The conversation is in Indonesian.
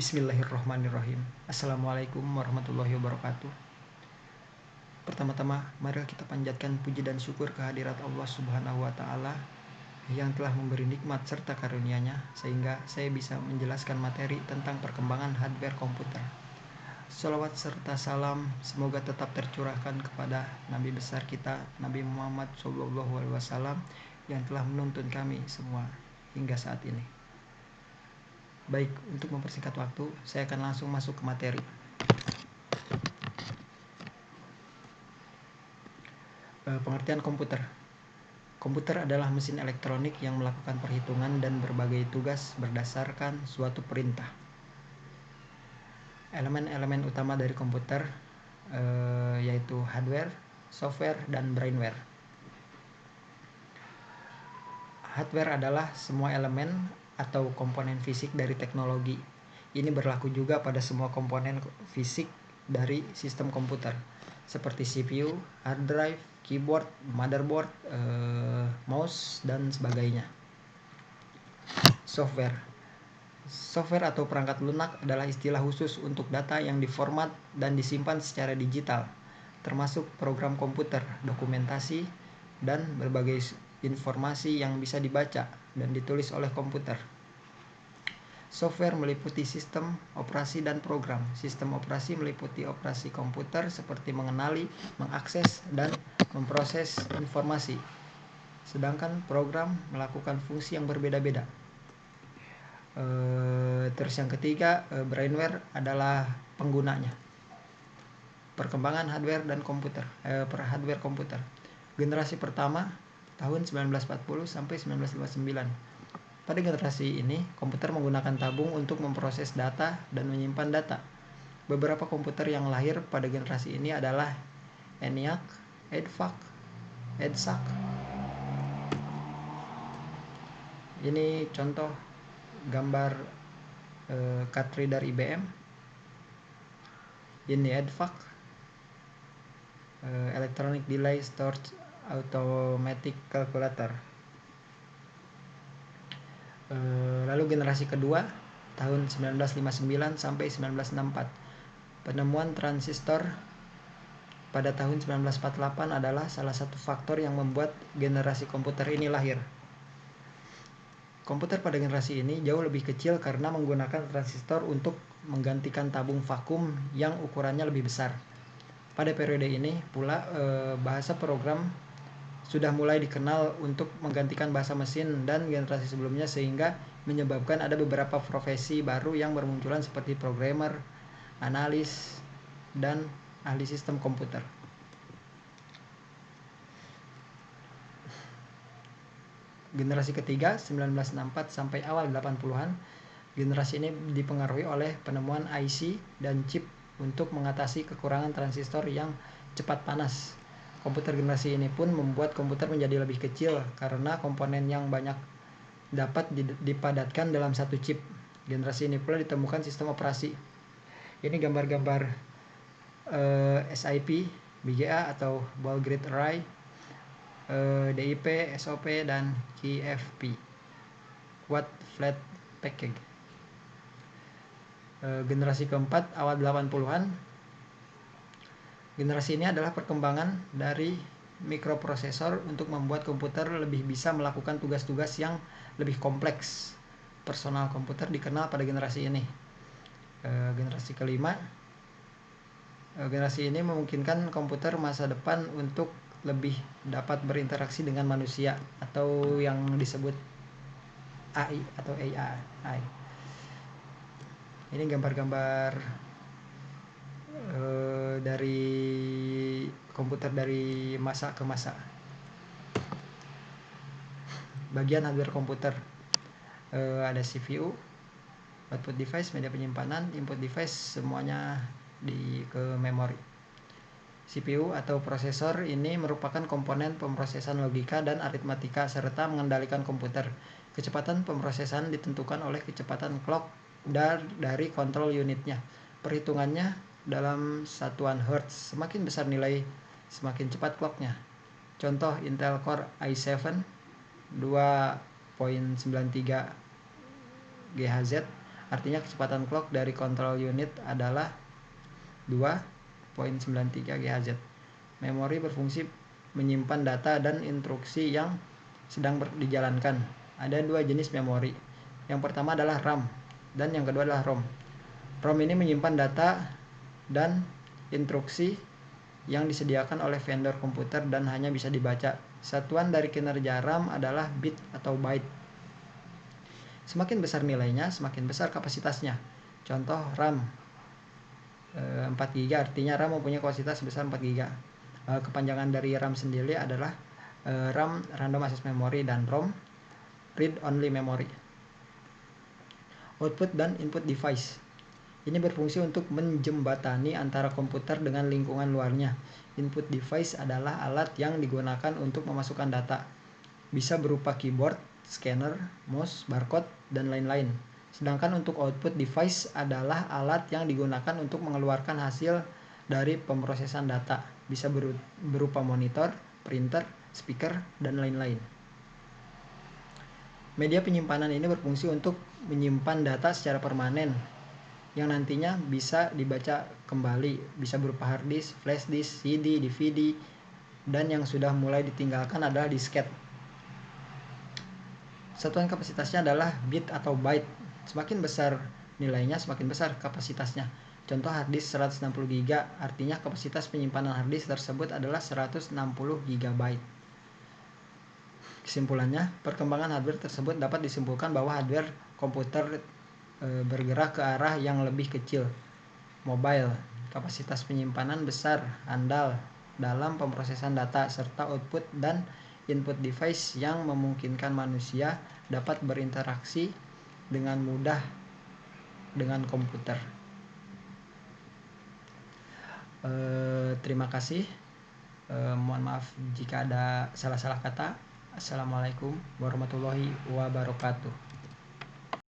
Bismillahirrahmanirrahim. Assalamualaikum warahmatullahi wabarakatuh. Pertama-tama, mari kita panjatkan puji dan syukur kehadirat Allah Subhanahu wa Ta'ala yang telah memberi nikmat serta karunia-Nya sehingga saya bisa menjelaskan materi tentang perkembangan hardware komputer. Salawat serta salam semoga tetap tercurahkan kepada Nabi besar kita, Nabi Muhammad SAW, yang telah menuntun kami semua hingga saat ini. Baik, untuk mempersingkat waktu, saya akan langsung masuk ke materi. Pengertian komputer. Komputer adalah mesin elektronik yang melakukan perhitungan dan berbagai tugas berdasarkan suatu perintah. Elemen-elemen utama dari komputer yaitu hardware, software, dan brainware. Hardware adalah semua elemen atau komponen fisik dari teknologi. Ini berlaku juga pada semua komponen fisik dari sistem komputer, seperti CPU, hard drive, keyboard, motherboard, mouse, dan sebagainya. Software. Software atau perangkat lunak adalah istilah khusus untuk data yang diformat dan disimpan secara digital, termasuk program komputer, dokumentasi, dan berbagai informasi yang bisa dibaca dan ditulis oleh komputer. Software meliputi sistem operasi dan program. Sistem operasi meliputi operasi komputer seperti mengenali, mengakses, dan memproses informasi. Sedangkan program melakukan fungsi yang berbeda-beda. Terus yang ketiga, brainware adalah penggunanya. Perkembangan hardware dan komputer. Hardware komputer. Generasi pertama tahun 1940 sampai 1959. Pada generasi ini, komputer menggunakan tabung untuk memproses data dan menyimpan data. Beberapa komputer yang lahir pada generasi ini adalah ENIAC, EDSAC. Ini contoh gambar card reader IBM. Ini EDVAC, Electronic Delay Storage Automatic Calculator. Lalu generasi kedua tahun 1959 sampai 1964. Penemuan transistor pada tahun 1948 adalah salah satu faktor yang membuat generasi komputer ini lahir. Komputer pada generasi ini jauh lebih kecil karena menggunakan transistor untuk menggantikan tabung vakum yang ukurannya lebih besar. Pada periode ini pula bahasa program sudah mulai dikenal untuk menggantikan bahasa mesin dan generasi sebelumnya, sehingga menyebabkan ada beberapa profesi baru yang bermunculan seperti programmer, analis, dan ahli sistem komputer. Generasi ketiga 1964 sampai awal 80-an. Generasi ini dipengaruhi oleh penemuan IC dan chip untuk mengatasi kekurangan transistor yang cepat panas. Komputer generasi ini pun membuat komputer menjadi lebih kecil karena komponen yang banyak dapat dipadatkan dalam satu chip. Generasi ini pula ditemukan sistem operasi. Ini gambar-gambar SIP, BGA atau Ball Grid Array, DIP, SOP, dan QFP, Quad Flat Package. Generasi keempat awal 80-an. Generasi ini adalah perkembangan dari mikroprosesor untuk membuat komputer lebih bisa melakukan tugas-tugas yang lebih kompleks. Personal komputer dikenal pada generasi ini. Generasi kelima. Generasi ini memungkinkan komputer masa depan untuk lebih dapat berinteraksi dengan manusia atau yang disebut AI atau AI. Ini gambar-gambar dari komputer dari masa ke masa. Bagian hardware komputer, ada CPU, output device, media penyimpanan, input device, semuanya ke memori. CPU atau prosesor ini merupakan komponen pemrosesan logika dan aritmatika serta mengendalikan komputer. Kecepatan pemrosesan ditentukan oleh kecepatan clock dari kontrol unitnya. Perhitungannya dalam satuan Hertz. Semakin besar nilai, semakin cepat clocknya. Contoh Intel Core i7 2.93 GHz Artinya kecepatan clock dari control unit adalah 2.93 GHz. Memori berfungsi menyimpan data dan instruksi yang sedang dijalankan. Ada dua jenis memori. Yang pertama adalah RAM dan yang kedua adalah ROM. ROM ini menyimpan data dan instruksi yang disediakan oleh vendor komputer dan hanya bisa dibaca. Satuan dari kinerja RAM adalah bit atau byte. Semakin besar nilainya, semakin besar kapasitasnya. Contoh RAM 4 GB, artinya RAM mempunyai kapasitas sebesar 4 GB. Kepanjangan dari RAM sendiri adalah RAM Random Access Memory dan ROM Read Only Memory. Output dan input device. Ini berfungsi untuk menjembatani antara komputer dengan lingkungan luarnya. Input device adalah alat yang digunakan untuk memasukkan data. Bisa berupa keyboard, scanner, mouse, barcode, dan lain-lain. Sedangkan untuk output device adalah alat yang digunakan untuk mengeluarkan hasil dari pemrosesan data. Bisa berupa monitor, printer, speaker, dan lain-lain. Media penyimpanan ini berfungsi untuk menyimpan data secara permanen yang nantinya bisa dibaca kembali, bisa berupa hard disk, flash disk, CD, DVD, dan yang sudah mulai ditinggalkan adalah disket. Satuan kapasitasnya adalah bit atau byte. Semakin besar nilainya, semakin besar kapasitasnya. Contoh hard disk 160 GB, artinya kapasitas penyimpanan hard disk tersebut adalah 160 GB. Kesimpulannya, perkembangan hardware tersebut dapat disimpulkan bahwa hardware komputer bergerak ke arah yang lebih kecil, mobile, kapasitas penyimpanan besar, andal dalam pemrosesan data, serta output dan input device yang memungkinkan manusia dapat berinteraksi dengan mudah dengan komputer. Terima kasih. Mohon maaf jika ada salah-salah kata. Assalamualaikum warahmatullahi wabarakatuh.